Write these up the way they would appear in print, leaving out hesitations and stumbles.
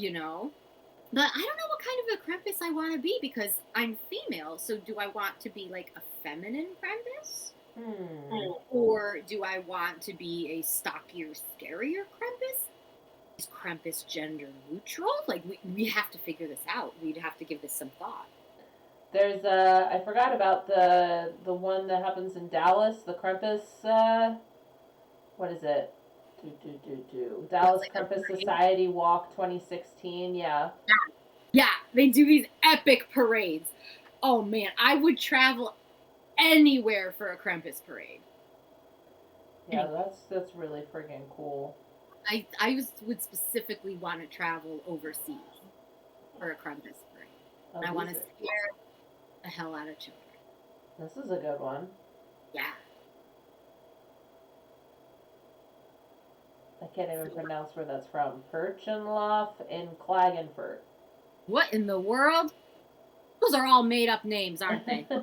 you know? But I don't know what kind of a Krampus I want to be because I'm female. So do I want to be like a feminine Krampus? Hmm. Or do I want to be a stockier, scarier Krampus? Is Krampus gender neutral? Like, we have to figure this out. We'd have to give this some thought. There's I forgot about the one that happens in Dallas, the Krampus. What is it? What's Dallas like a Krampus parade? Society Walk 2016. Yeah. Yeah, they do these epic parades. Oh man, I would travel anywhere for a Krampus parade. Yeah, Anywhere. that's really friggin' cool. Would specifically want to travel overseas for a Krampus parade. Oh, I want these to are. scare the hell out of children. This is a good one. Yeah. I can't even So, pronounce where that's from. Kirchenlof in Klagenfurt. what in the world? Those are all made up names, aren't they? They're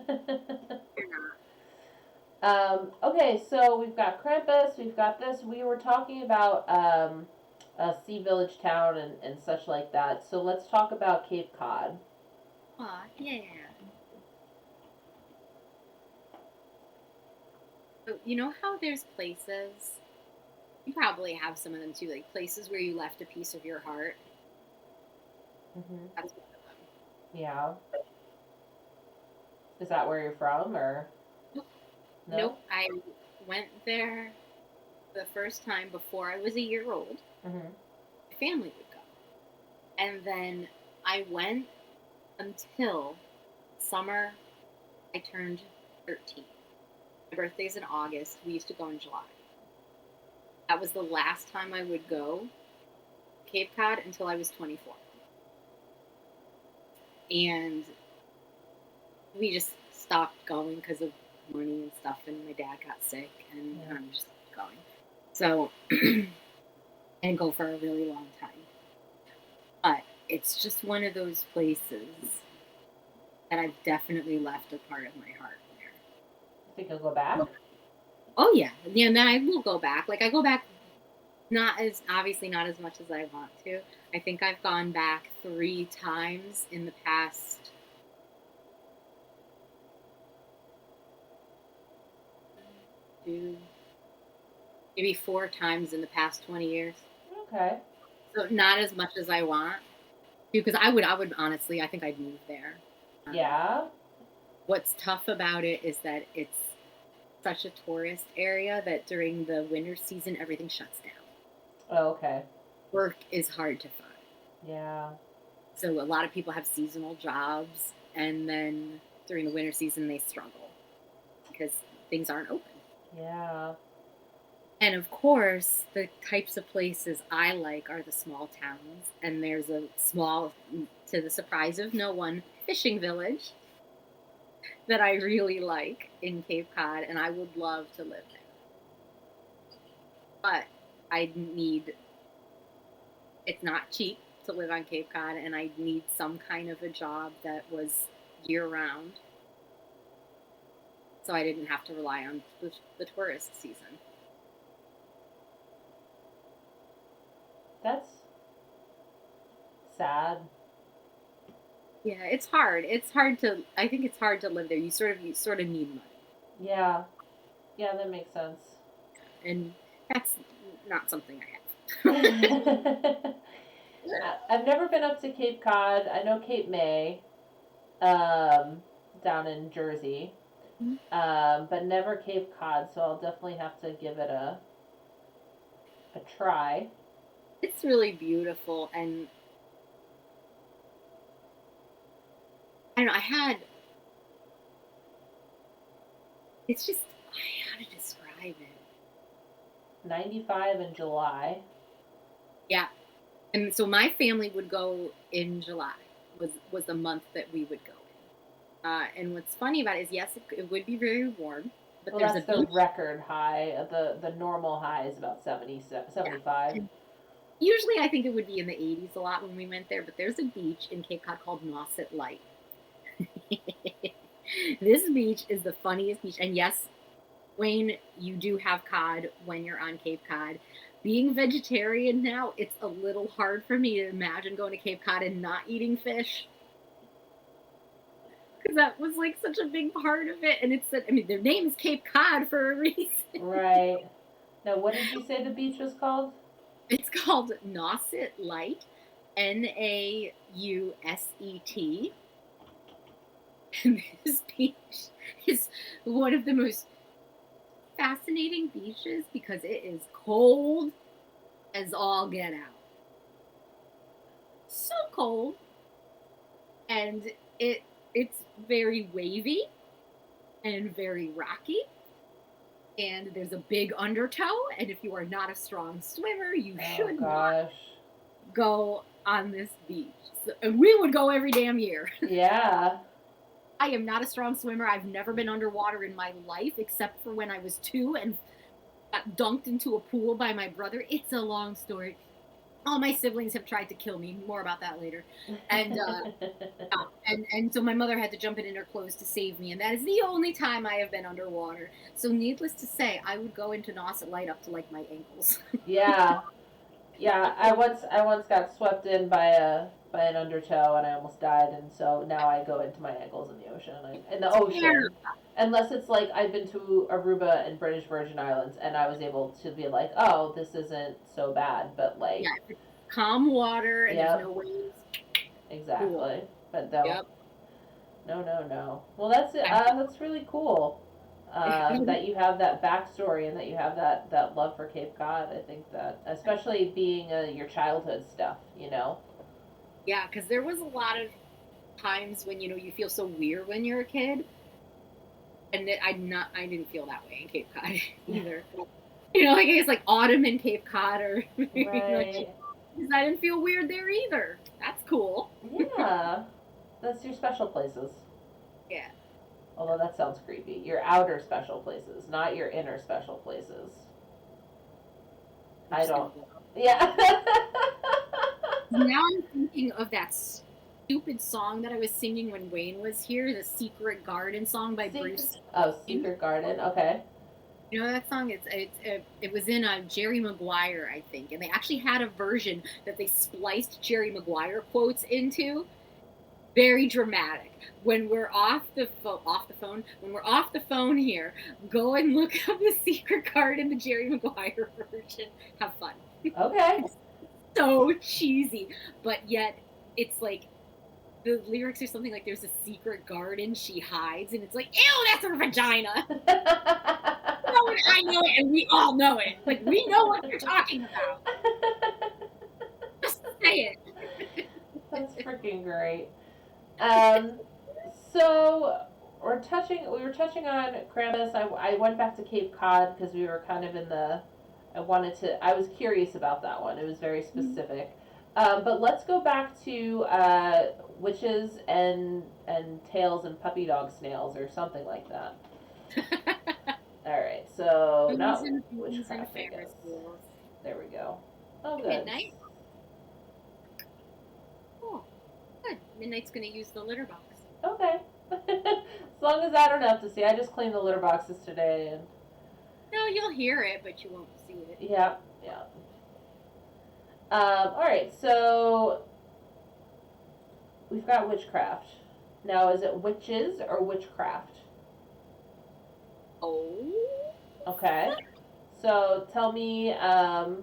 not. Okay, so we've got Krampus, we've got this. We were talking about a sea village town and such like that. So let's talk about Cape Cod. Aw, yeah. But you know how there's places, you probably have some of them too, like places where you left a piece of your heart. Hmm. That's one of Yeah. Is that where you're from or them. no? Nope, I went there the first time before I was a year old. Hmm. My family would go. And then I went until summer I turned 13. My birthday's in August. We used to go in July. That was the last time I would go Cape Cod until I was 24. And we just stopped going because of money and stuff, and my dad got sick, and Yeah. I'm just going. So, and go for a really long time. But it's just one of those places that I've definitely left a part of my heart there. Think I'll go back? Oh yeah, yeah. And then I will go back. Like I go back, not as obviously not as much as I want to. I think I've gone back 3 times in the past 2, maybe 4 times in the past 20 years. Okay. So not as much as I want to, because I would honestly, I think I'd move there. Yeah. What's tough about it is that it's such a tourist area that during the winter season everything shuts down. Oh, okay. Work is hard to find. Yeah. So a lot of people have seasonal jobs, and then during the winter season they struggle because things aren't open. Yeah. And of course, the types of places I like are the small towns, and there's a small, to the surprise of no one, fishing village that I really like in Cape Cod, and I would love to live there. But I need, it's not cheap to live on Cape Cod, and I need some kind of a job that was year round so I didn't have to rely on the tourist season. That's sad. Yeah, it's hard. It's hard to. I think it's hard to live there. You sort of need money, Yeah. Yeah, that makes sense. and that's not something I I've never been up to Cape Cod. I know Cape May, um, down in Jersey, have. but never Cape Cod. So I'll definitely have to give it a try. It's really beautiful, and I don't know. I had. It's just how to describe it. 95 in July. Yeah, and so my family would go in July. Was the month that we would go in. And what's funny about it is, yes, it would be very warm, but Well, there's a that's the beach. record high. The normal high is about 70, Yeah. 75. And usually, I think it would be in the 80s a lot when we went there, but there's a beach in Cape Cod called Nauset Light. This beach is the funniest beach. And yes, Wayne, you do have cod when you're on Cape Cod. being vegetarian now, it's a little hard for me to imagine going to Cape Cod and not eating fish. Because that was like such a big part of it. And it's, I mean, their name is Cape Cod for a reason. Right. Now, what did you say the beach was called? It's called Nauset Light, Nauset. And this beach is one of the most fascinating beaches because it is cold as all get out. So cold. And it's very wavy and very rocky. And there's a big undertow. And if you are not a strong swimmer, you should not go on this beach. So, and we would go every damn year. Yeah. I am not a strong swimmer. I've never been underwater in my life except for when I was 2 and got dunked into a pool by my brother. It's a long story. All my siblings have tried to kill me. More about that later. And and so my mother had to jump in her clothes to save me, and that is the only time I have been underwater. So needless to say, I would go into Nauset Light up to like my ankles. Yeah. Yeah, I once got swept in by an undertow and I almost died, and so now I go into my ankles in the ocean. In the ocean. Unless it's like I've been to Aruba and British Virgin Islands and I was able to be like, oh, this isn't so bad, but like calm water and there's no waves. Exactly. Cool. But no. No. Well, that's it. That's really cool. That you have that backstory and that you have that love for Cape Cod. I think that, especially being your childhood stuff, you know. Yeah, because there was a lot of times when you feel so weird when you're a kid, and I didn't feel that way in Cape Cod either. Like I guess like autumn in Cape Cod, or right. Because I didn't feel weird there either. That's cool. Yeah, that's your special places. Yeah. Although that sounds creepy. Your outer special places, not your inner special places. I don't. Yeah. Now I'm thinking of that stupid song that I was singing when Wayne was here, the Secret Garden song by Bruce. Oh, Secret Garden. Okay. You know that song? It was in Jerry Maguire, I think, and they actually had a version that they spliced Jerry Maguire quotes into. Very dramatic. When we're off the phone here, go and look up the Secret Garden, the Jerry Maguire version. Have fun. Okay. It's so cheesy, but yet it's like the lyrics are something like there's a secret garden she hides, and it's like, ew, that's her vagina. I know it, and we all know it. Like, we know what you're talking about. Just say it. That's freaking great. So we were touching on Krampus. I went back to Cape Cod because we were kind of in the. I was curious about that one. It was very specific. But let's go back to witches and tails and puppy dog snails or something like that. All right, so not witchcraft. There we go. Oh, good. Midnight. Oh, good. Midnight's gonna use the litter box. Okay. As long as I don't have to see. I just cleaned the litter boxes today, and. No, you'll hear it, but you won't see it. Yeah. All right, so we've got witchcraft. Now, is it witches or witchcraft? Oh. Okay. So tell me, a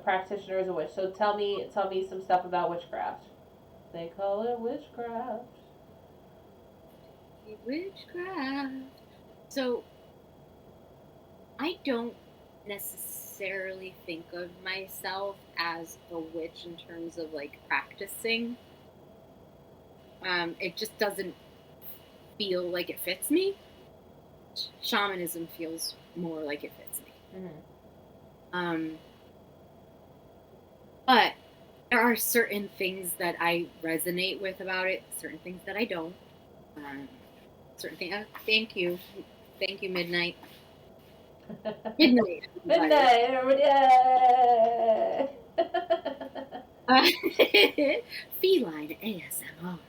practitioner is a witch. So tell me some stuff about witchcraft. They call it witchcraft. Witchcraft. So I don't necessarily think of myself as a witch in terms of like practicing. It just doesn't feel like it fits me. Shamanism feels more like it fits me. Mm-hmm. But there are certain things that I resonate with about it, certain things that I don't. Certain things. Thank you, Midnight. Midnight. Yay! Feline ASMR.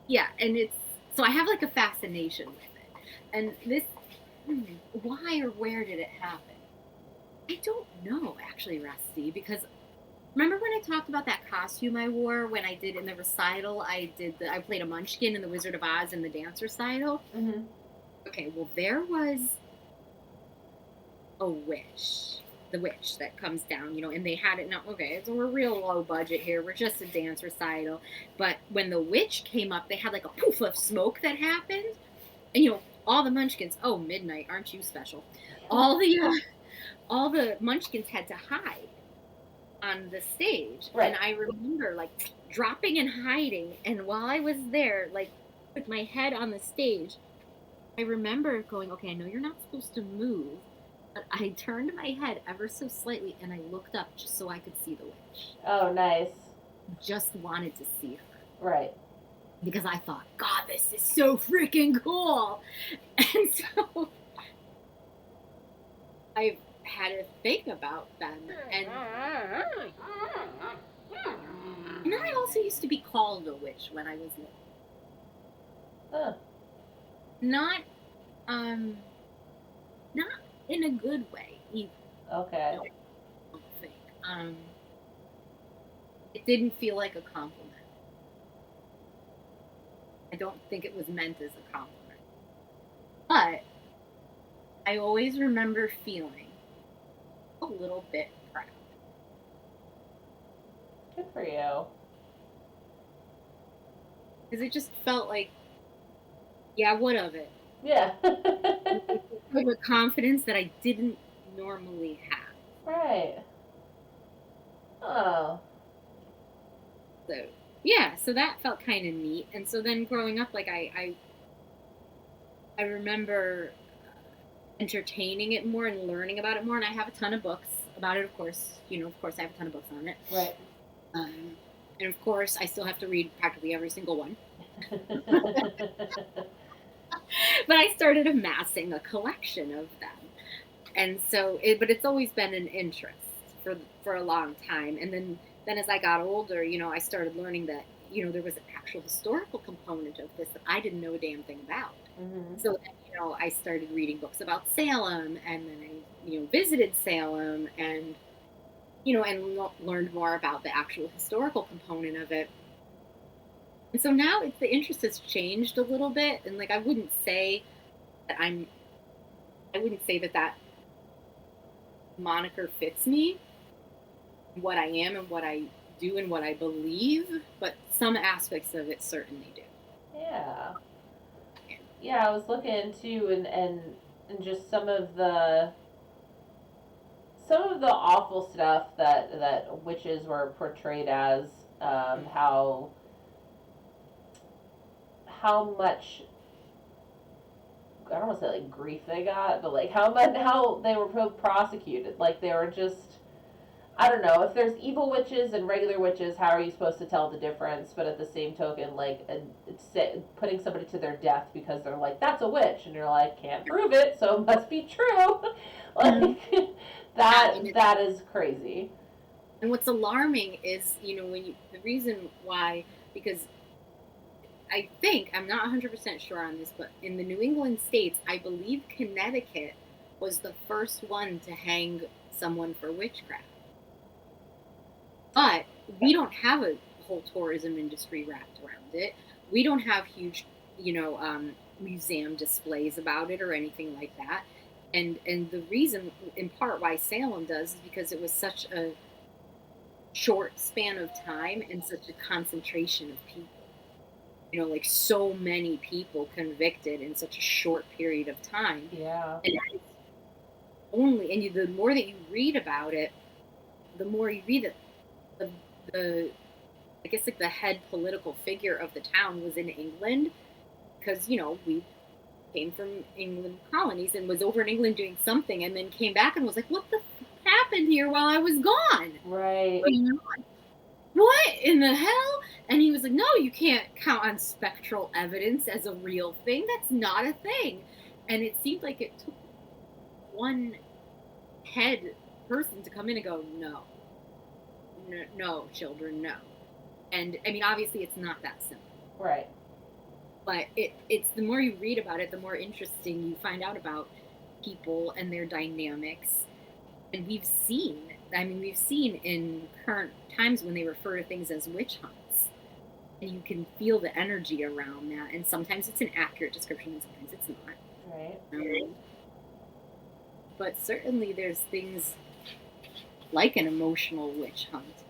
Yeah, and it's so I have like a fascination with it, and this. Why or where did it happen? I don't know, actually, Rusty, because remember when I talked about that costume I wore when I did in the recital? I played a Munchkin in the Wizard of Oz in the dance recital. Mm-hmm. Okay, well, there was a the witch that comes down, and they had it. Now, okay, so we're real low budget here. We're just a dance recital. But when the witch came up, they had like a poof of smoke that happened. And, all the Munchkins, oh, midnight, aren't you special? All the Munchkins had to hide on the stage. Right. And I remember like dropping and hiding. And while I was there, like with my head on the stage, I remember going, okay, I know you're not supposed to move, but I turned my head ever so slightly and I looked up just so I could see the witch. Oh, nice. Just wanted to see her. Right. Because I thought, God, this is so freaking cool. And so I've had to think about them. And I also used to be called a witch when I was little. Huh. Not in a good way either. Okay. I don't think. It didn't feel like a compliment. I don't think it was meant as a compliment. But I always remember feeling a little bit proud. Good for you. Because it just felt like, yeah, what of it? Yeah. With a confidence that I didn't normally have. Right. Oh. So, yeah, so that felt kind of neat. And so then growing up, like, I remember entertaining it more and learning about it more. And I have a ton of books about it, of course. Of course, I have a ton of books on it. Right. And of course, I still have to read practically every single one. But I started amassing a collection of them. And so, but it's always been an interest for a long time. And then as I got older, I started learning that, there was an actual historical component of this that I didn't know a damn thing about. Mm-hmm. So then, I started reading books about Salem, and then I, visited Salem and, and learned more about the actual historical component of it. And so now the interest has changed a little bit. And like, I wouldn't say that that moniker fits me, what I am and what I do and what I believe, but some aspects of it certainly do. Yeah. Yeah, I was looking too, and just some of the awful stuff that witches were portrayed as, how much, I don't want to say like grief they got, but like how they were prosecuted, like they were just, I don't know, if there's evil witches and regular witches, how are you supposed to tell the difference? But at the same token, like, putting somebody to their death because they're like, that's a witch, and you're like, can't prove it, so it must be true. Like, that is crazy. And what's alarming is, the reason why, because I think, I'm not 100% sure on this, but in the New England states, I believe Connecticut was the first one to hang someone for witchcraft. But we don't have a whole tourism industry wrapped around it. We don't have huge, museum displays about it or anything like that. And the reason, in part, why Salem does is because it was such a short span of time and such a concentration of people. Like so many people convicted in such a short period of time. Yeah. And the more that you read about it, the more you read it, the I guess like the head political figure of the town was in England, because we came from England colonies and was over in England doing something, and then came back and was like, what the happened here while I was gone? Right. What in the hell? And he was like, no, you can't count on spectral evidence as a real thing. That's not a thing. And it seemed like it took one head person to come in and go, no, children, no. And I mean, obviously it's not that simple. Right. But it's the more you read about it, the more interesting you find out about people and their dynamics. And we've seen in current times when they refer to things as witch hunts, and you can feel the energy around that. And sometimes it's an accurate description, and sometimes it's not. Right. But certainly there's things like an emotional witch hunt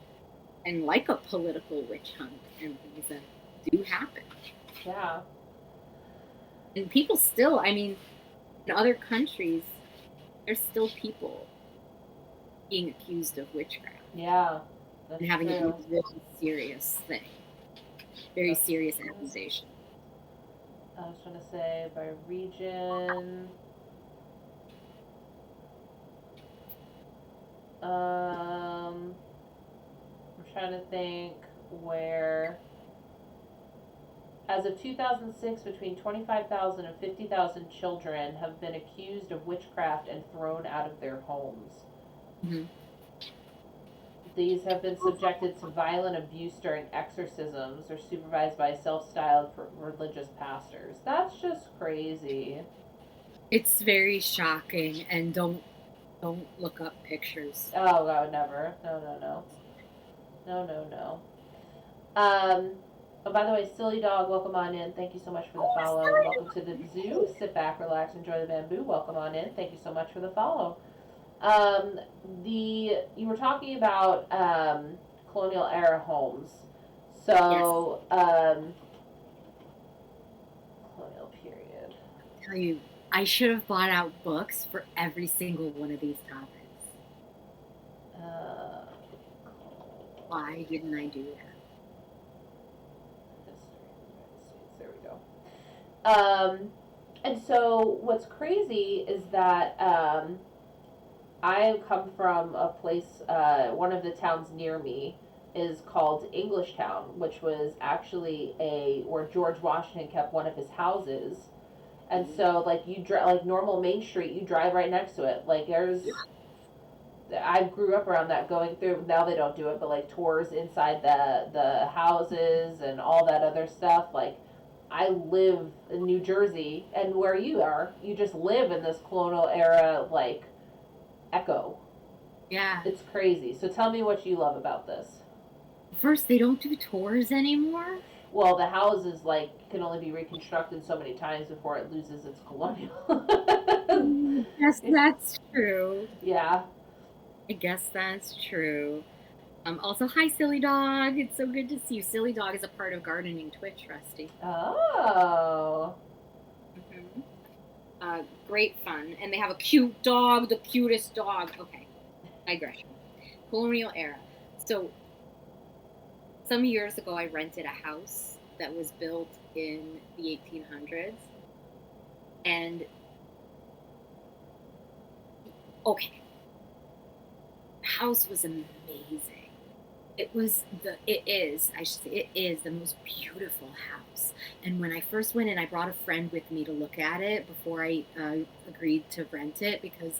and like a political witch hunt and things that do happen. Yeah. And people still, in other countries, there's still people being accused of witchcraft. Yeah. That's and having true. it be a really serious thing. Very serious accusation. I was trying to say by region. I'm trying to think where. As of 2006, between 25,000 and 50,000 children have been accused of witchcraft and thrown out of their homes. Mm-hmm. These have been subjected to violent abuse during exorcisms or supervised by self-styled religious pastors. That's just crazy. It's very shocking, and don't look up pictures. Oh God, never. No. Oh, by the way, Silly Dog, welcome on in. Thank you so much for the follow. Welcome to the zoo. Sit back, relax, enjoy the bamboo. Welcome on in. Thank you so much for the follow. You were talking about colonial era homes. So, colonial period. I'll tell you, I should have bought out books for every single one of these topics. Why didn't I do that? There we go. And so what's crazy is that I come from a place, one of the towns near me is called Englishtown, which was actually where George Washington kept one of his houses. And so, like, like normal Main Street, you drive right next to it. Like, I grew up around that, going through, now they don't do it, but like tours inside the houses and all that other stuff. Like, I live in New Jersey, and where you are, you just live in this colonial era, like, echo. Yeah. It's crazy. So tell me what you love about this. First, they don't do tours anymore. Well, the houses, like, can only be reconstructed so many times before it loses its colonial. Yes, that's true. Yeah. I guess that's true. Also, hi, Silly Dog. It's so good to see you. Silly Dog is a part of Gardening Twitch, Rusty. Oh. Mm-hmm. Great fun. And they have a cute dog, the cutest dog. Okay, digression. Colonial era. So, some years ago, I rented a house that was built in the 1800s. And, okay. House was amazing. It is the most beautiful house. And when I first went in, I brought a friend with me to look at it before I agreed to rent it, because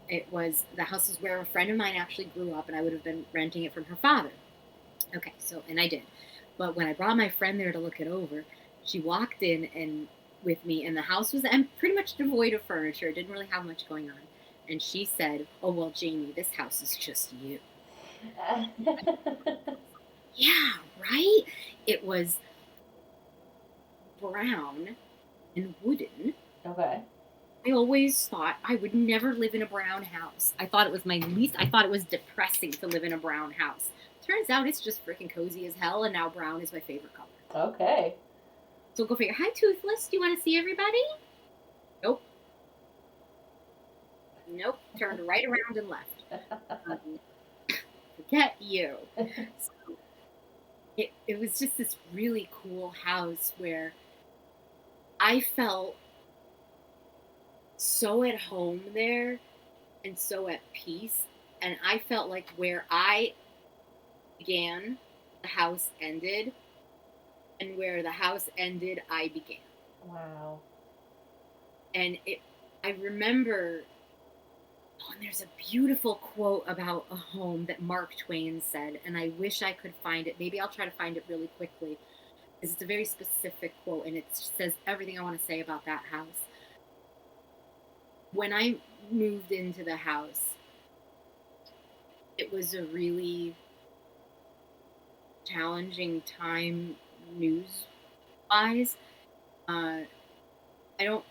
the house is where a friend of mine actually grew up, and I would have been renting it from her father. Okay, and I did. But when I brought my friend there to look it over, she walked in and with me, and the house was pretty much devoid of furniture. It didn't really have much going on. And she said, "Oh, well, Jamie, this house is just you." Yeah, right? It was brown and wooden. Okay. I always thought I would never live in a brown house. I thought it was depressing to live in a brown house. Turns out it's just freaking cozy as hell, and now brown is my favorite color. Okay. So go figure. Hi, Toothless. Do you want to see everybody? Nope. Turned right around and left. Forget you. So it was just this really cool house where I felt so at home there and so at peace. And I felt like where I began, the house ended. And where the house ended, I began. Wow. And I remember... Oh, and there's a beautiful quote about a home that Mark Twain said, and I wish I could find it. Maybe I'll try to find it really quickly, because it's a very specific quote, and it says everything I want to say about that house. When I moved into the house, it was a really challenging time news-wise. Uh, I'm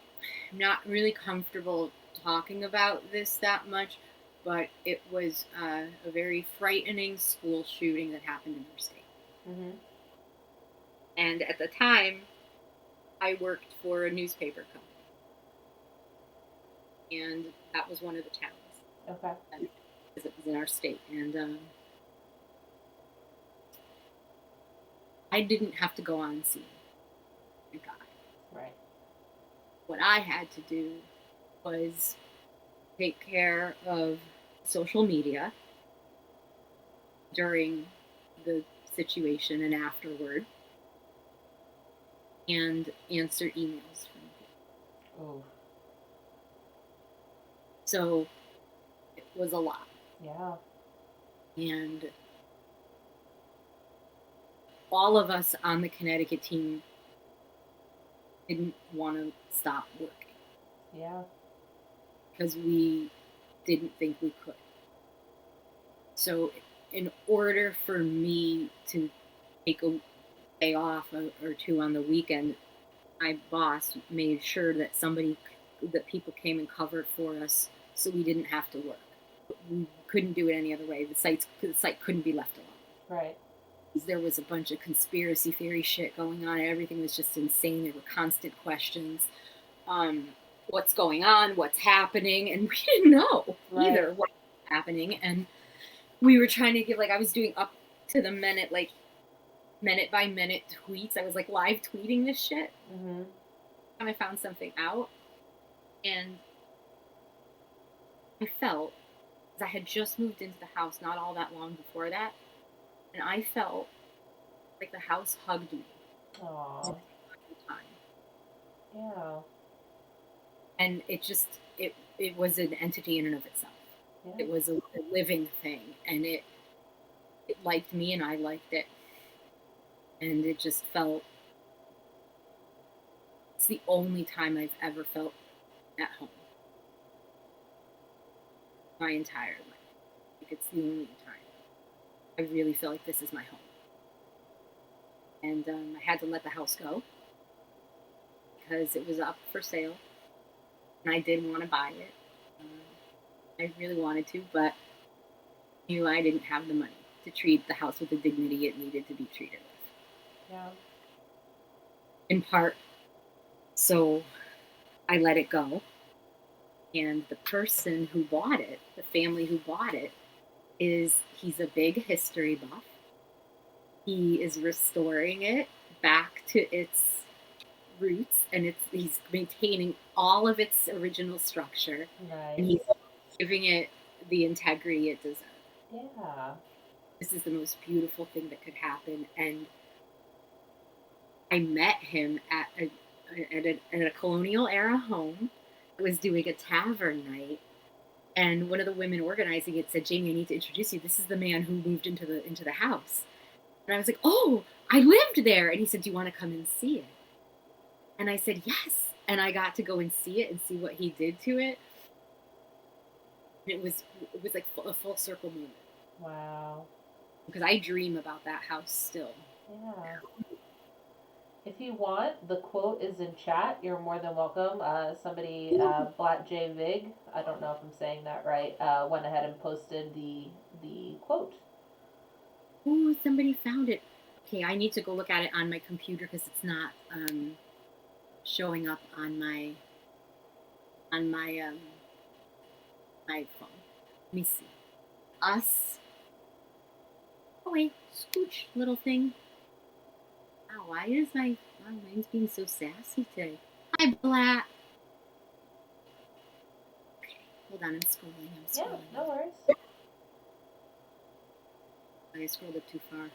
not really comfortable talking about this that much, but it was a very frightening school shooting that happened in our state. Mm-hmm. And at the time, I worked for a newspaper company. And that was one of the towns. Okay. Because it was in our state. And I didn't have to go on scene. Thank God. Right. What I had to do was take care of social media during the situation and afterward, and answer emails from people. Oh. So it was a lot. Yeah. And all of us on the Connecticut team didn't want to stop working. Yeah. Because we didn't think we could. So in order for me to take a day off or two on the weekend, my boss made sure that people came and covered for us so we didn't have to work. We couldn't do it any other way. The site couldn't be left alone. Right. There was a bunch of conspiracy theory shit going on, and everything was just insane. There were constant questions. What's going on? What's happening? And we didn't know either what was happening. And we were trying to give, I was doing up to the minute by minute tweets. I was live tweeting this shit. Mm-hmm. And I found something out. And I felt, because I had just moved into the house not all that long before that, and I felt like the house hugged me. Aww. Yeah. And it was an entity in and of itself. Yeah. It was a living thing, and it liked me, and I liked it. And it just felt, it's the only time I've ever felt at home. My entire life. It's the only time. I really feel like this is my home. And I had to let the house go because it was up for sale. And I did want to buy it. I really wanted to, but knew I didn't have the money to treat the house with the dignity it needed to be treated with. Yeah. In part, so I let it go. And the person who bought it, the family who bought it, he's a big history buff. He is restoring it back to its roots, and he's maintaining all of its original structure. Nice. And he's giving it the integrity it deserves. Yeah. This is the most beautiful thing that could happen. And I met him at a colonial era home. I was doing a tavern night, and one of the women organizing it said, "Jamie, I need to introduce you. This is the man who moved into the house." And I was like, "Oh, I lived there." And he said, "Do you want to come and see it?" And I said, "Yes." And I got to go and see it and see what he did to it. And it was like a full circle moment. Wow. Because I dream about that house still. Yeah. If you want, the quote is in chat. You're more than welcome. Somebody, Black J Vig, I don't know if I'm saying that right, went ahead and posted the quote. Oh, somebody found it. Okay, I need to go look at it on my computer because it's not showing up on my my phone. Let me see. Us. Oh wait, scooch, little thing. Wow, why is mine's being so sassy today? Hi, Black. Okay, hold on, I'm scrolling. Yeah, no worries. I scrolled up too far.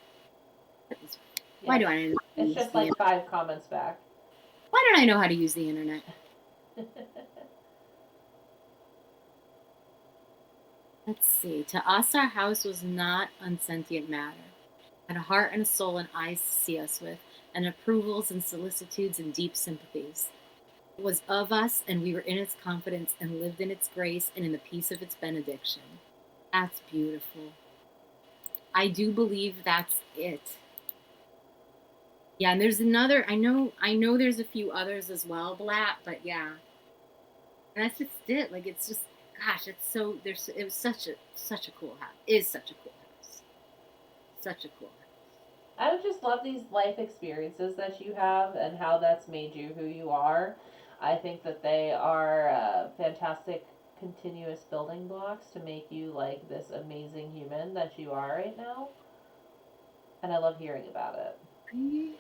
Yeah. Why do I know? It's just 5 comments back. Why don't I know how to use the internet? Let's see. To us, our house was not unsentient matter. It had a heart and a soul and eyes to see us with, and approvals and solicitudes and deep sympathies. It was of us, and we were in its confidence and lived in its grace and in the peace of its benediction. That's beautiful. I do believe that's it. Yeah, and there's another. I know there's a few others as well, Blat. But yeah, and that's just it. Like it's just, gosh, it's so. It was such a cool house. It is such a cool house. Such a cool house. I would just love these life experiences that you have and how that's made you who you are. I think that they are fantastic continuous building blocks to make you like this amazing human that you are right now. And I love hearing about it. I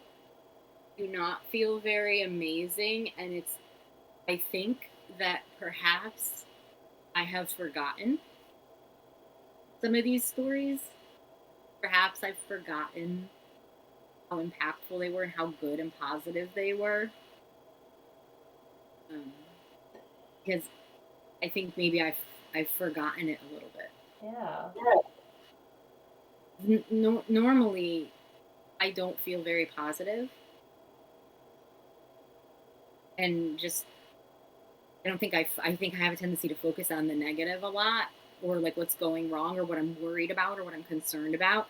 do not feel very amazing, and it's. I think that perhaps I have forgotten some of these stories. Perhaps I've forgotten how impactful they were and how good and positive they were. Um, because I think maybe I've forgotten it a little bit. Yeah. No, normally, I don't feel very positive, and just I don't think I think I have a tendency to focus on the negative a lot, or like what's going wrong, or what I'm worried about, or what I'm concerned about.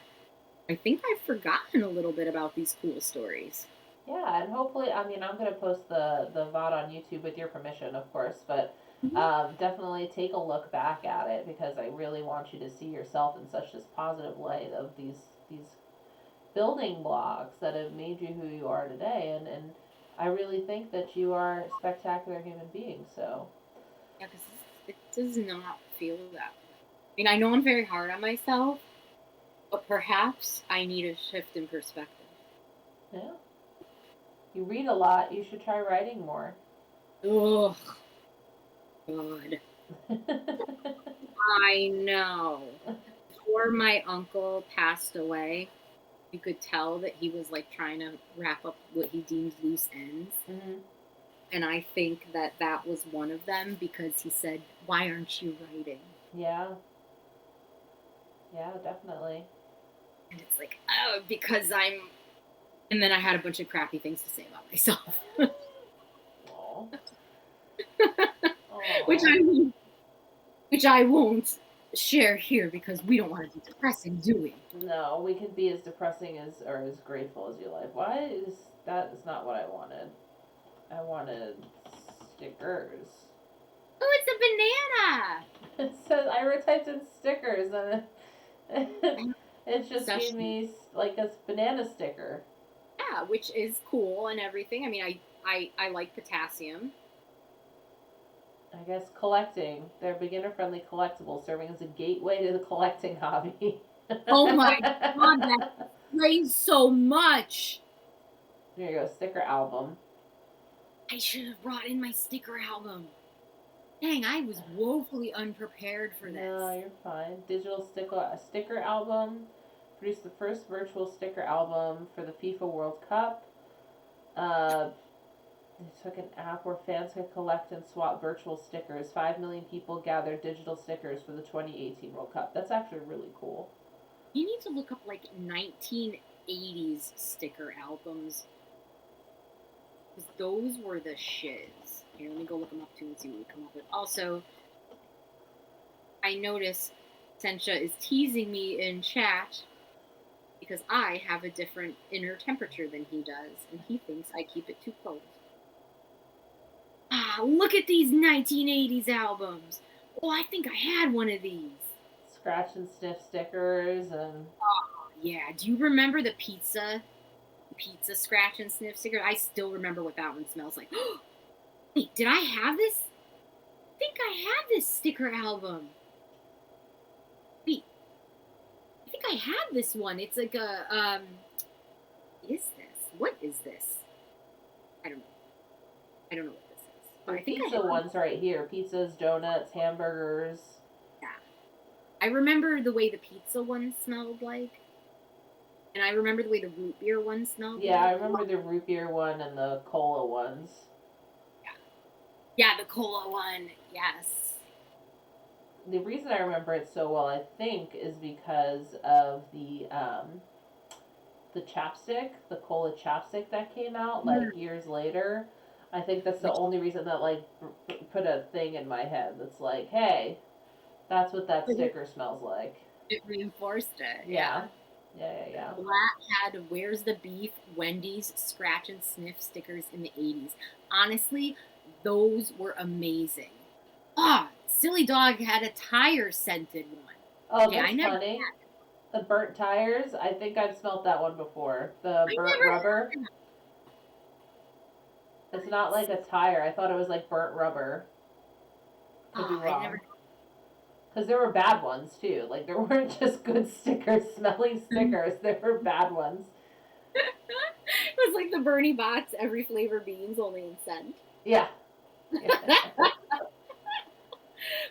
I think I've forgotten a little bit about these cool stories. Yeah, and hopefully, I mean, I'm gonna post the VOD on YouTube with your permission, of course, but Mhm. definitely take a look back at it because I really want you to see yourself in such this positive light of these building blocks that have made you who you are today, and I really think that you are a spectacular human being. So Yeah, because it does not feel that way. I mean, I know I'm very hard on myself, but perhaps I need a shift in perspective. yeah, you read a lot. You should try writing more. Oh, God. I know. Before my uncle passed away, you could tell that he was like trying to wrap up what he deemed loose ends. Hmm. And I think that that was one of them because he said, "Why aren't you writing?" Yeah, yeah, definitely. And it's like, oh, because I'm. And then I had a bunch of crappy things to say about myself, Oh, which oh. I won't, which I won't share here because we don't want to be depressing, do we? No, we could be as depressing as or as grateful as you like. Why is that? Is not what I wanted. I wanted stickers. Oh, it's a banana. It says I typed in stickers and it just gave Session. me like a banana sticker. Yeah, which is cool and everything. I mean, I like potassium. I guess collecting. They're beginner friendly collectibles serving as a gateway to the collecting hobby. Oh my God, that explains so much. Here you go, sticker album. I should have brought in my sticker album. Dang, I was woefully unprepared for No, this. you're fine. Digital sticker album. Produced the first virtual sticker album for the FIFA World Cup. Uh, they took an app where fans could collect and swap virtual stickers. 5 million people gathered digital stickers for the 2018 World Cup. That's actually really cool. You need to look up like 1980s sticker albums because those were the shiz. Here, let me go look them up too and see what we come up with. Also, I notice Sencha is teasing me in chat because I have a different inner temperature than he does, and he thinks I keep it too cold. Ah, look at these 1980s albums. Oh, I think I had one of these. Scratch and sniff stickers and Oh, yeah. Do you remember the pizza scratch and sniff sticker? I still remember what that one smells like. Wait, did I have this? I think I had this sticker album. Wait, I think I had this one. It's like a what is this? What is this? I don't know. I don't know what this is. But the I think I pizza have. ones right here. Pizzas, donuts, hamburgers. Yeah. I remember the way the pizza one smelled like, and I remember the way the root beer one smelled Yeah, I like. remember the root beer one and the cola ones. Yeah. Yeah, the cola one. Yes. The reason I remember it so well, I think, is because of the chapstick, the cola chapstick that came out Mm. like years later. I think that's the Which only reason that like put a thing in my head that's like, hey, that's what that sticker smells like. It reinforced it. Yeah. Yeah. Black had Where's the Beef, Wendy's, Scratch and Sniff stickers in the 80s. Honestly, those were amazing. Ah, Silly Dog had a tire scented one. Oh, Okay, that's funny. The burnt tires. I think I've smelt that one before. The I burnt never rubber. had that. It's not like a tire. I thought it was like burnt rubber. Could be Oh, I never. wrong. Because there were bad ones too. Like there weren't just good stickers, smelly stickers. There were bad ones. It was like the Bernie Bott's every flavor beans, only in scent. Yeah. But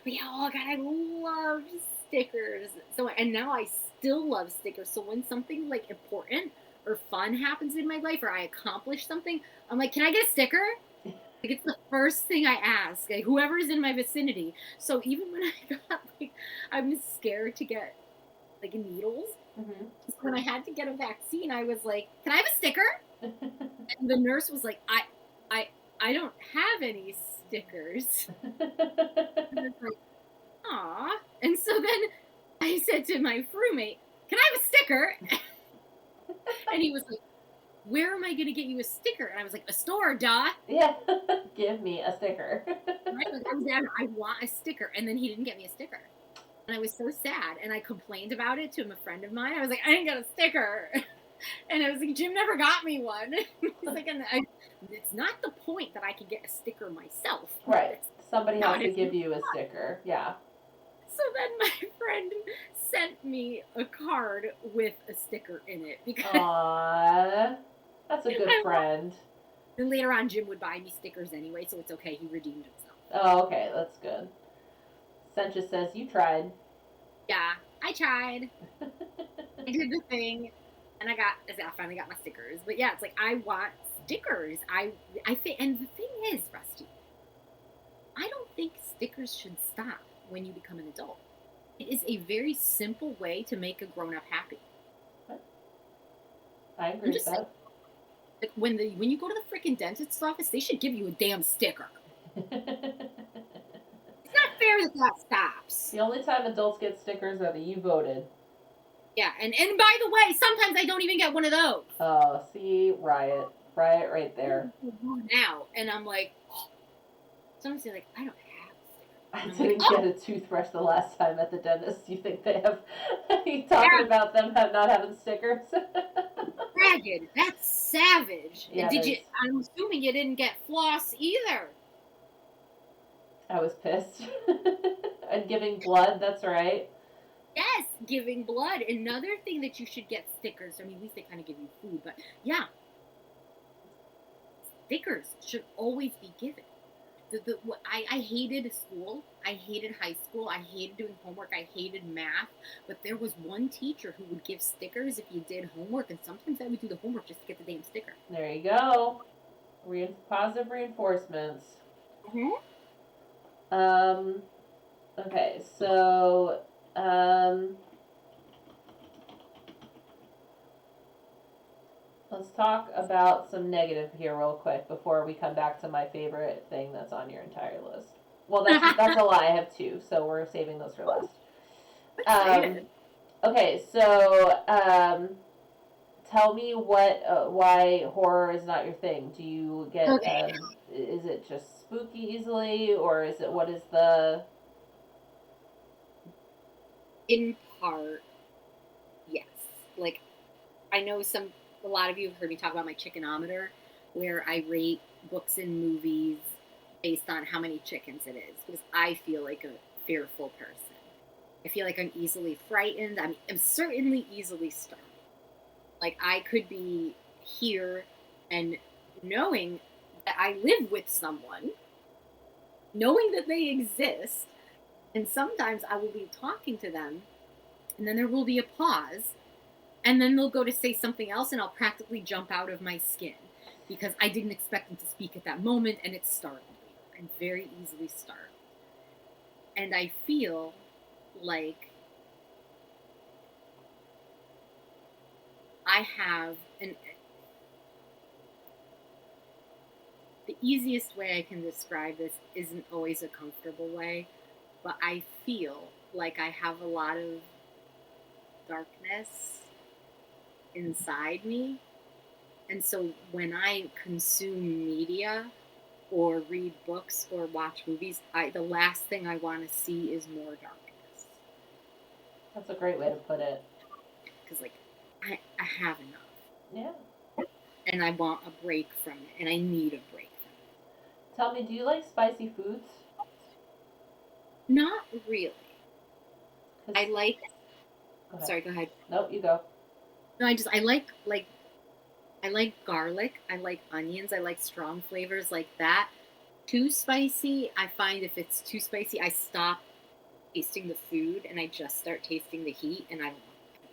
yeah, oh god, I love stickers. So and now I still love stickers. So when something like important or fun happens in my life or I accomplish something, I'm like, can I get a sticker? Like it's the first thing I ask, like whoever's in my vicinity. So even when I got like, I'm scared to get like needles. Mm-hmm. So when I had to get a vaccine, I was like, "Can I have a sticker?" And the nurse was like, I don't have any stickers." And it's like, aw. And so then I said to my roommate, "Can I have a sticker?" And he was like, "Where am I going to get you a sticker?" And I was like, "A store, duh." Yeah. Give me a sticker. Right? Like, I want a sticker. And then he didn't get me a sticker. And I was so sad. And I complained about it to a friend of mine. I was like, "I didn't get a sticker." And I was like, "Jim never got me one." He's like, it's not the point that I can get a sticker myself. Right. Somebody has to It's give you a sticker. Yeah. So then my friend sent me a card with a sticker in it because Aww. That's a good friend. then later on Jim would buy me stickers anyway, so it's okay. He redeemed himself. Oh, okay. That's good. Sencha says you tried. Yeah, I tried. I did the thing, and I finally got my stickers. But yeah, it's like I want stickers. I think, and the thing is, Rusty, I don't think stickers should stop when you become an adult. It is a very simple way to make a grown-up happy. I agree with that. Like when you go to the freaking dentist's office, they should give you a damn sticker. It's not fair that stops. The only time adults get stickers are that you voted. Yeah, and by the way, sometimes I don't even get one of those. Oh, see, riot right there. Now, and I'm like, oh. Someone's like, I don't have a sticker. I didn't get a toothbrush the last time at the dentist. You think they have? You talking about them not having stickers? Ragged. That's savage. Yeah, I'm assuming you didn't get floss either. I was pissed. And giving blood. That's right. Yes, giving blood. Another thing that you should get stickers. I mean, at least they kind of give you food, but yeah, stickers should always be given. I hated school. I hated high school. I hated doing homework. I hated math. But there was one teacher who would give stickers if you did homework, and sometimes I would do the homework just to get the damn sticker. There you go. Positive reinforcements. Mm-hmm. Okay, so let's talk about some negative here real quick before we come back to my favorite thing that's on your entire list. Well, that's a lie. I have two, so we're saving those for last. Okay, so tell me why horror is not your thing. Do you get? Okay. Is it just spooky easily, or is it what is the? In part, yes. Like, I know a lot of you have heard me talk about my chickenometer, where I rate books and movies based on how many chickens it is, because I feel like a fearful person. I feel like I'm easily frightened. I'm certainly easily startled. Like, I could be here and knowing that I live with someone, knowing that they exist, and sometimes I will be talking to them, and then there will be a pause, and then they'll go to say something else, and I'll practically jump out of my skin because I didn't expect them to speak at that moment, and it startled me. I'm very easily startled. And I feel like I have the easiest way I can describe this isn't always a comfortable way, but I feel like I have a lot of darkness inside me. And so when I consume media or read books or watch movies, the last thing I want to see is more darkness. That's a great way to put it. Because, like, I have enough. Yeah. And I want a break from it. And I need a break from it. Tell me, do you like spicy foods? Not really. 'Cause- I like... Go ahead. Sorry, go ahead. Nope, you go. No, I like garlic. I like onions. I like strong flavors like that. Too spicy, I find if it's too spicy, I stop tasting the food and I just start tasting the heat, and I don't want it.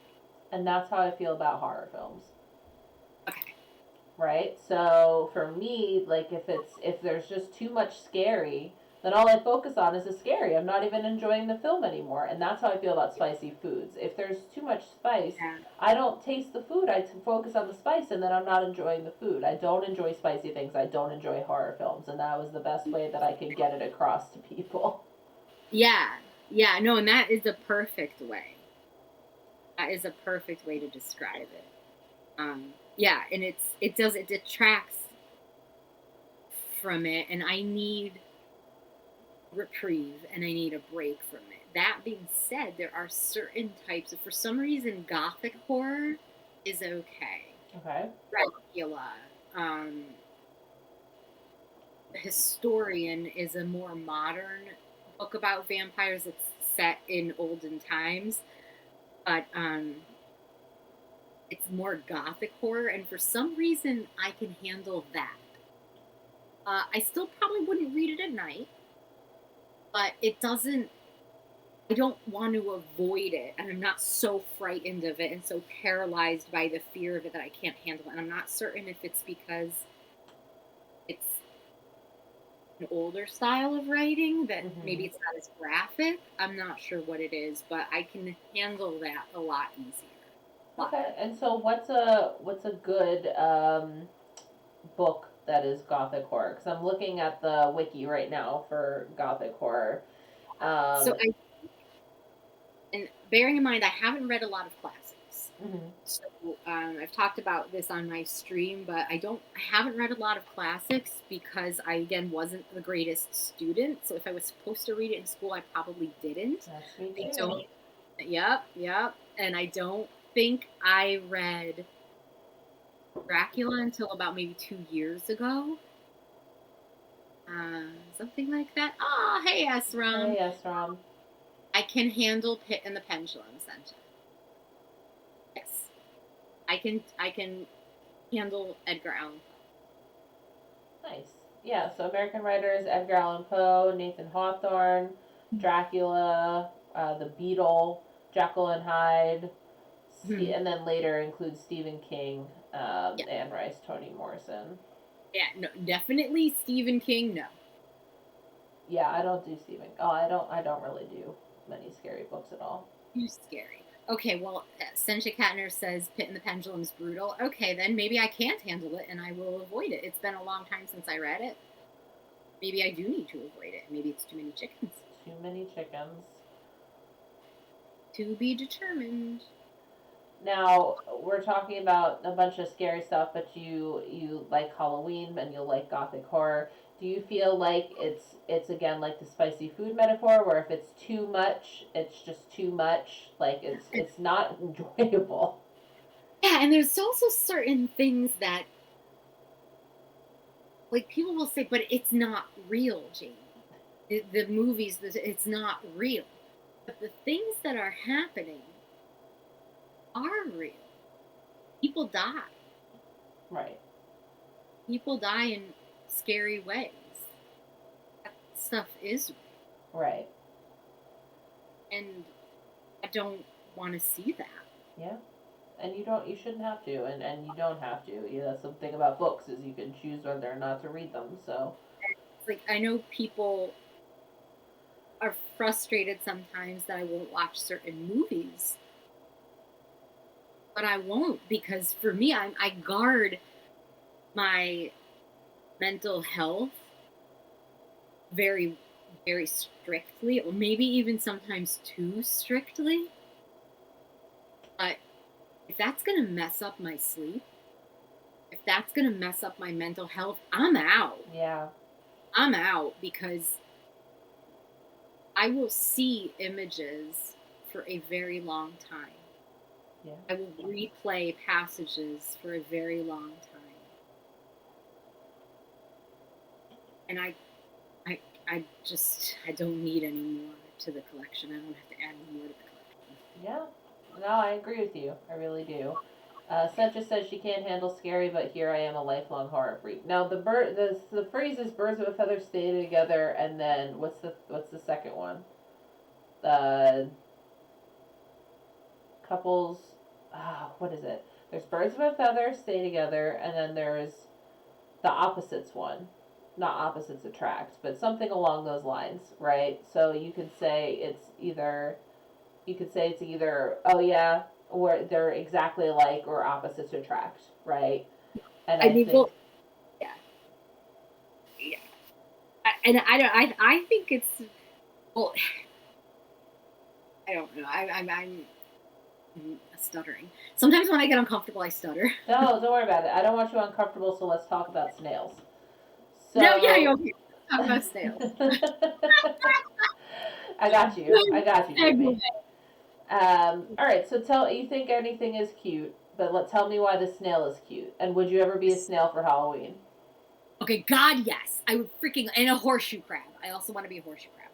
And that's how I feel about horror films. Okay. Right? So for me, like if there's just too much scary, then all I focus on is the scary. I'm not even enjoying the film anymore. And that's how I feel about spicy foods. If there's too much spice, Yeah. I don't taste the food. I focus on the spice, and then I'm not enjoying the food. I don't enjoy spicy things. I don't enjoy horror films, and that was the best way that I could get it across to people. Yeah. Yeah, no, and that is a perfect way. That is a perfect way to describe it. Yeah, and it detracts from it, and I need reprieve and I need a break from it. That being said, there are certain types of, for some reason, gothic horror is okay. Okay. Dracula, Historian is a more modern book about vampires. It's set in olden times, but it's more gothic horror, and for some reason, I can handle that. I still probably wouldn't read it at night, but it doesn't. I don't want to avoid it, and I'm not so frightened of it and so paralyzed by the fear of it that I can't handle it. And I'm not certain if it's because it's an older style of writing that maybe it's not as graphic. I'm not sure what it is, but I can handle that a lot easier. Okay. And so what's a good book that is gothic horror? Because I'm looking at the wiki right now for gothic horror. And bearing in mind, I haven't read a lot of classics. Mm-hmm. So I've talked about this on my stream, but I haven't read a lot of classics because I, again, wasn't the greatest student. So if I was supposed to read it in school, I probably didn't. That's me too. Yep. And I don't think I read Dracula until about maybe 2 years ago. Something like that. Oh, hey, Esram. Hey, Esram. I can handle Pit and the Pendulum Center. Yes. I can handle Edgar Allan Poe. Nice. Yeah, so American writers: Edgar Allan Poe, Nathan Hawthorne, Dracula, The Beetle, Jekyll and Hyde, and then later includes Stephen King, Anne Rice, Toni Morrison. Yeah, no, definitely Stephen King. No. Yeah, I don't do Stephen. Oh, I don't really do many scary books at all. Too scary. Okay, well, Sencha Katner says Pit and the Pendulum's brutal. Okay, then maybe I can't handle it and I will avoid it. It's been a long time since I read it. Maybe I do need to avoid it. Maybe it's too many chickens. Too many chickens. To be determined. Now, we're talking about a bunch of scary stuff, but you like Halloween and you like gothic horror. Do you feel like it's again like the spicy food metaphor, where if it's too much, it's just too much, like it's not enjoyable? Yeah, and there's also certain things that, like, people will say, but it's not real, Jamie. The movies, it's not real. But the things that are happening are real. People die. Right. People die in scary ways. That stuff is real. Right. And I don't want to see that. Yeah. And you shouldn't have to, and you don't have to. Yeah, that's the thing about books, is you can choose whether or not to read them. So it's like, I know people are frustrated sometimes that I won't watch certain movies, but I won't, because for me, I guard my mental health very, very strictly, or maybe even sometimes too strictly. if that's going to mess up my sleep, if that's going to mess up my mental health, I'm out. Yeah. I'm out, because I will see images for a very long time. Yeah. I will replay passages for a very long time. And I don't need any more to the collection. I don't have to add any more to the collection. Yeah. No, I agree with you. I really do. Sencha says she can't handle scary, but here I am, a lifelong horror freak. Now the phrase is birds of a feather stay together, and then what's the second one? The couples. What is it? There's birds of a feather stay together, and then there's the opposites one. Not opposites attract, but something along those lines, right? So you could say it's either oh yeah, or they're exactly alike, or opposites attract, right? And I I mean, think well, yeah, yeah. I think it's, well, I don't know. I'm stuttering. Sometimes when I get uncomfortable, I stutter. no, don't worry about it. I don't want you uncomfortable, so let's talk about snails. No, yeah, So okay. Talk about snails. I got you. I got you, Segue. Jimmy. All right. So you think anything is cute, but tell me why the snail is cute. And would you ever be a snail for Halloween? Okay, God, yes. I would freaking, and a horseshoe crab. I also want to be a horseshoe crab.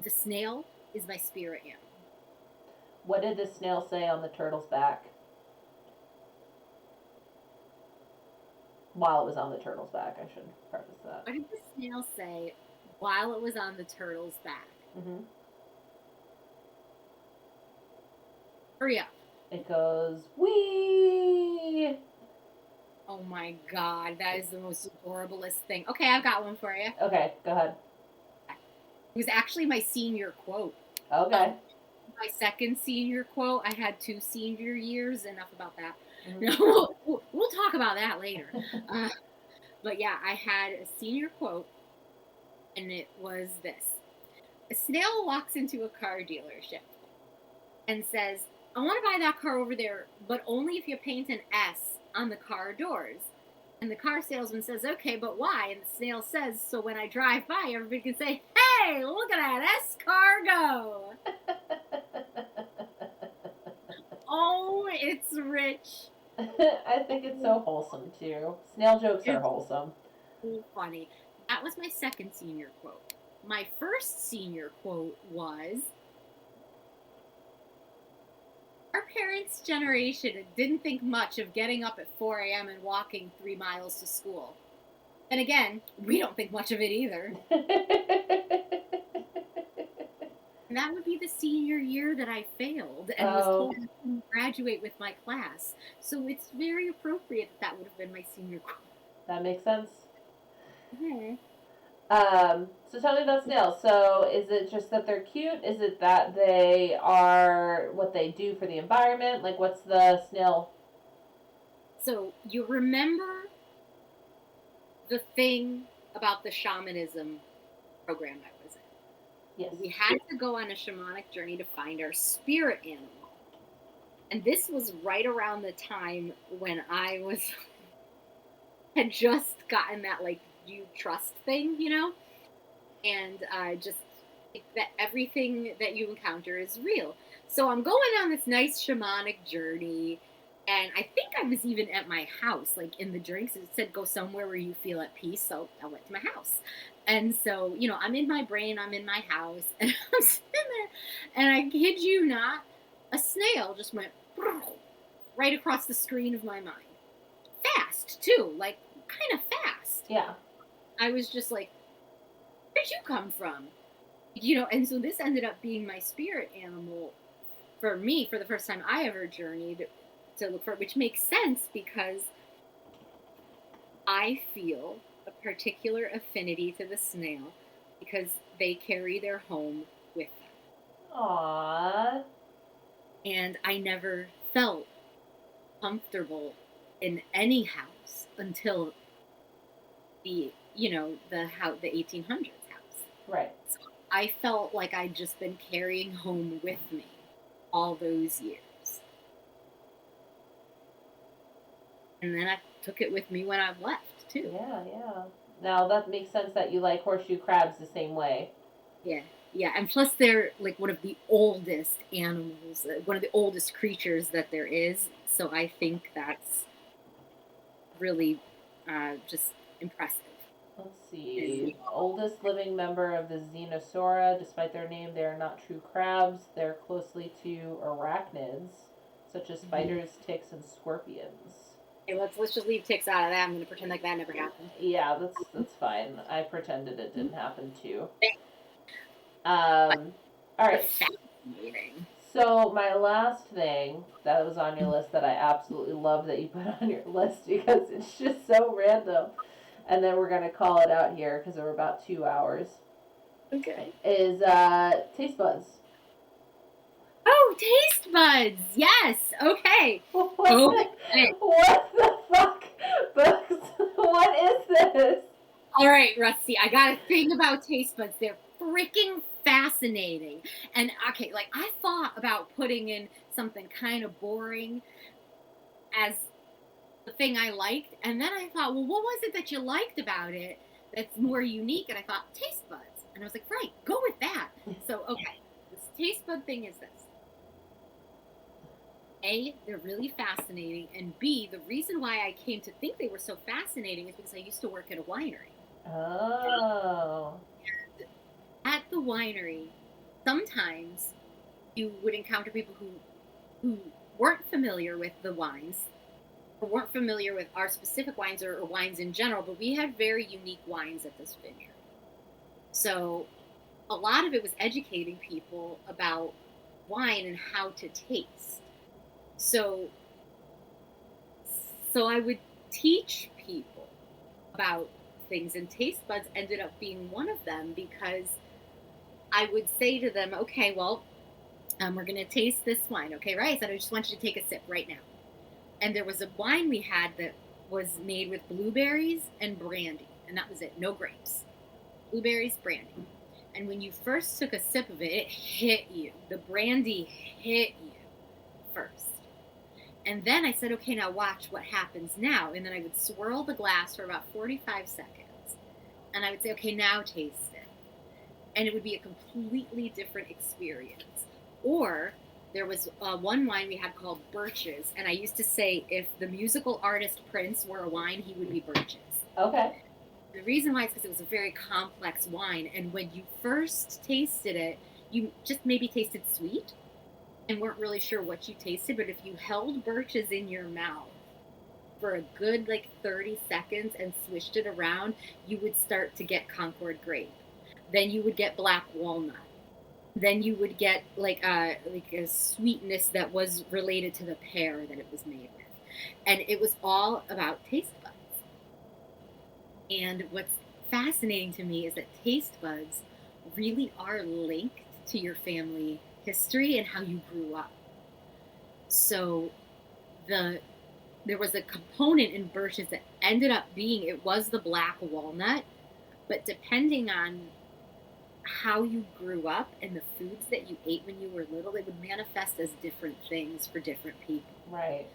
The snail is my spirit animal. What did the snail say on the turtle's back? While it was on the turtle's back, I should preface that. What did the snail say while it was on the turtle's back? Mm-hmm. Hurry up. It goes, wee! Oh my God, that is the most adorableest thing. Okay, I've got one for you. Okay, go ahead. It was actually my senior quote. Okay. My second senior quote. I had 2 senior years. Enough about that. Mm-hmm. No, we'll talk about that later. But yeah, I had a senior quote, and it was this. A snail walks into a car dealership and says, I want to buy that car over there, but only if you paint an S on the car doors. And the car salesman says, okay, but why? And the snail says, so when I drive by, everybody can say, hey, look at that S car go. Oh, it's rich. I think it's so wholesome, too. Snail jokes are wholesome. So funny. That was my second senior quote. My first senior quote was, our parents' generation didn't think much of getting up at 4 a.m. and walking 3 miles to school. And again, we don't think much of it either. And that would be the senior year that I failed and was told I couldn't graduate with my class. So it's very appropriate that would have been my senior quote. That makes sense. Mm-hmm. So tell me about snails. So is it just that they're cute? Is it that they are what they do for the environment? Like, what's the snail? So you remember the thing about the shamanism program I was in? Yes. We had to go on a shamanic journey to find our spirit animal. And this was right around the time when I had just gotten that, like, you trust thing, you know? And just think that everything that you encounter is real. So I'm going on this nice shamanic journey, and I think I was even at my house, like in the drinks. It said go somewhere where you feel at peace, so I went to my house. And so, you know, I'm in my brain, I'm in my house, and I'm sitting there, and I kid you not, a snail just went right across the screen of my mind. Fast, too, like kind of fast. Yeah. I was just like, where'd you come from? You know, and so this ended up being my spirit animal for me for the first time I ever journeyed to look for it, which makes sense because I feel a particular affinity to the snail because they carry their home with them. Aww. And I never felt comfortable in any house until the 1800s house. Right. So I felt like I'd just been carrying home with me. all those years. And then I took it with me when I left, too. Yeah, yeah. Now that makes sense that you like horseshoe crabs the same way. Yeah, yeah. And plus, they're like one of the oldest animals, one of the oldest creatures that there is. So I think that's really just impressive. Let's see. Oldest living member of the Xenosaura. Despite their name, they are not true crabs. They're closely to arachnids, such as spiders, ticks, and scorpions. Okay, let's just leave ticks out of that. I'm going to pretend like that never happened. Yeah, that's fine. I pretended it didn't happen too. But All right. fascinating. So my last thing that was on your list that I absolutely love that you put on your list because it's just so random, and then we're gonna call it out here because we're about 2 hours. Okay. Is taste buds. Oh, taste buds. Yes. Okay. What the fuck, Books? What is this? All right, Rusty. I got a thing about taste buds. They're freaking fascinating. And okay, like I thought about putting in something kind of boring as the thing I liked, and then I thought, well, what was it that you liked about it that's more unique? And I thought taste buds, and I was like, right, go with that. So okay, this taste bud thing is this. A, they're really fascinating, and B, the reason why I came to think they were so fascinating is because I used to work at a winery. Oh. And at the winery, sometimes you would encounter people who weren't familiar with the wines or weren't familiar with our specific wines or wines in general, but we had very unique wines at this vineyard. So a lot of it was educating people about wine and how to taste. So I would teach people about things, and taste buds ended up being one of them because I would say to them, okay, well, we're going to taste this wine. Okay, right? I said, I just want you to take a sip right now. And there was a wine we had that was made with blueberries and brandy, and that was it. No grapes. Blueberries, brandy. And when you first took a sip of it, it hit you. The brandy hit you first. And then I said, okay, now watch what happens now. And then I would swirl the glass for about 45 seconds. And I would say, okay, now taste it. And it would be a completely different experience. Or there was one wine we had called Birches. And I used to say, if the musical artist Prince were a wine, he would be Birches. Okay. The reason why is because it was a very complex wine. And when you first tasted it, you just maybe tasted sweet and weren't really sure what you tasted. But if you held Birches in your mouth for a good 30 seconds and swished it around, you would start to get Concord grape. Then you would get black walnut. Then you would get a sweetness that was related to the pear that it was made with. And it was all about taste buds. And what's fascinating to me is that taste buds really are linked to your family history and how you grew up. So there was a component in Birches that ended up being, it was the black walnut, but depending on how you grew up and the foods that you ate when you were little, they would manifest as different things for different people. Right.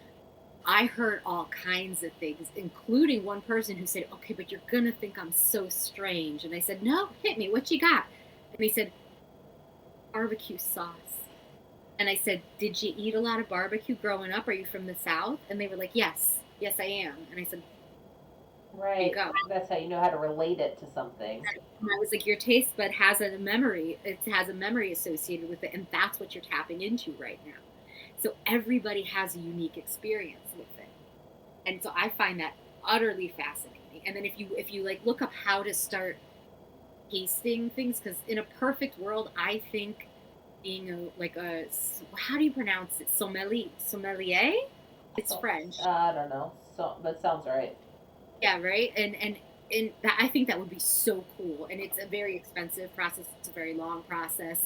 I heard all kinds of things, including one person who said, okay, but you're going to think I'm so strange. And I said, no, hit me. What you got? And he said, barbecue sauce. And I said, did you eat a lot of barbecue growing up? Are you from the South? And they were like, yes, I am. And I said, right. There you go. That's how you know how to relate it to something. And I was like, your taste bud has a memory. It has a memory associated with it. And that's what you're tapping into right now. So everybody has a unique experience with it. And so I find that utterly fascinating. And then if you look up how to start tasting things, because in a perfect world, I think being a how do you pronounce it? Sommelier? It's French. I don't know. So, but sounds right. Yeah, right. And that, I think that would be so cool. And it's a very expensive process. It's a very long process.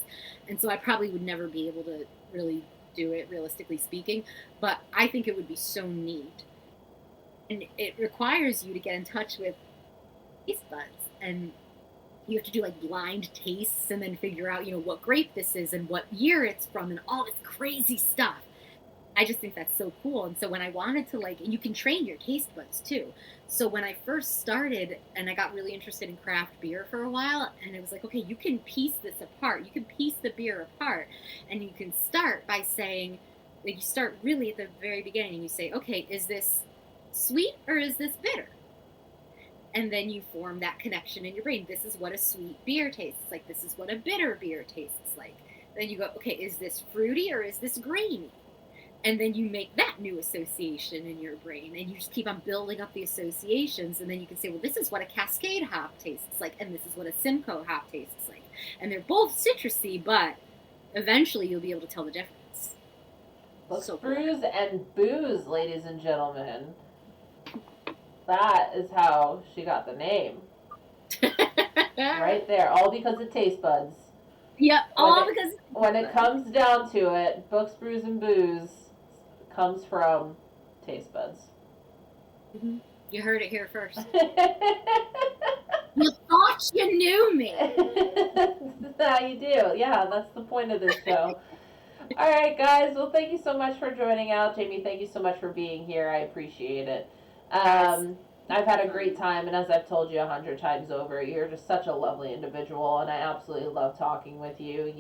And so I probably would never be able to really do it, realistically speaking. But I think it would be so neat. And it requires you to get in touch with taste buds and you have to do like blind tastes and then figure out, what grape this is and what year it's from and all this crazy stuff. I just think that's so cool. And so when I wanted to and you can train your taste buds too. So when I first started and I got really interested in craft beer for a while, and it was like, okay, you can piece this apart. You can piece the beer apart, and you can start by saying, you start really at the very beginning and you say, okay, is this sweet or is this bitter? And then you form that connection in your brain. This is what a sweet beer tastes like. This is what a bitter beer tastes like. Then you go, okay, is this fruity or is this grainy? And then you make that new association in your brain, and you just keep on building up the associations, and then you can say, well, this is what a Cascade hop tastes like, and this is what a Simcoe hop tastes like. And they're both citrusy, but eventually you'll be able to tell the difference. Books, Brews, and Booze, ladies and gentlemen. That is how she got the name. Right there, all because of taste buds. Yep, because when it comes down to it, Books, Brews, and Booze comes from taste buds. Mm-hmm. You heard it here first. You thought you knew me. Now you do. Yeah, that's the point of this show. All right, guys. Well, thank you so much for joining out. Jamie, thank you so much for being here. I appreciate it. I've had a great time, and as I've told you 100 times over, you're just such a lovely individual, and I absolutely love talking with you.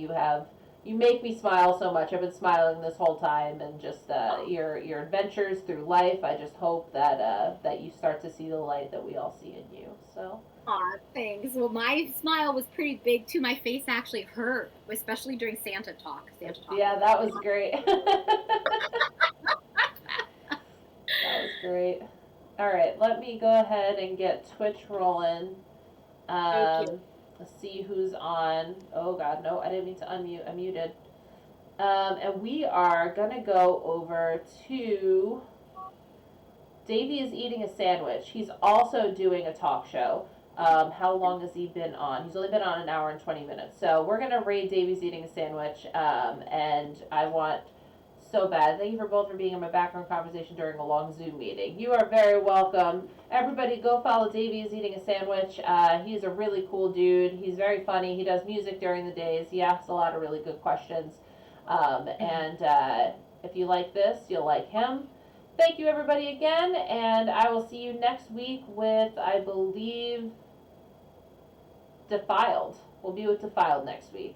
You make me smile so much. I've been smiling this whole time, and just your adventures through life. I just hope that you start to see the light that we all see in you. So. Aw, thanks. Well, my smile was pretty big too. My face actually hurt, especially during Santa talk. Yeah, that was great. That was great. All right, let me go ahead and get Twitch rolling. Let's see who's on. Oh God, no, I didn't mean to unmute. I muted. And we are gonna go over to Davey is eating a sandwich. He's also doing a talk show. How long has he been on? He's only been on an hour and 20 minutes. So we're gonna raid Davey's eating a sandwich. And I want so bad. Thank you for both for being in my background conversation during a long Zoom meeting. You are very welcome. Everybody go follow Davey is eating a sandwich. He's a really cool dude. He's very funny. He does music during the days. He asks a lot of really good questions. And if you like this, you'll like him. Thank you everybody again, and I will see you next week with, I believe, Defiled. We'll be with Defiled next week.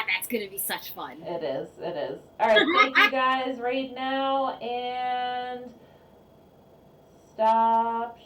That's going to be such fun. It is. All right, thank you guys right now, and stop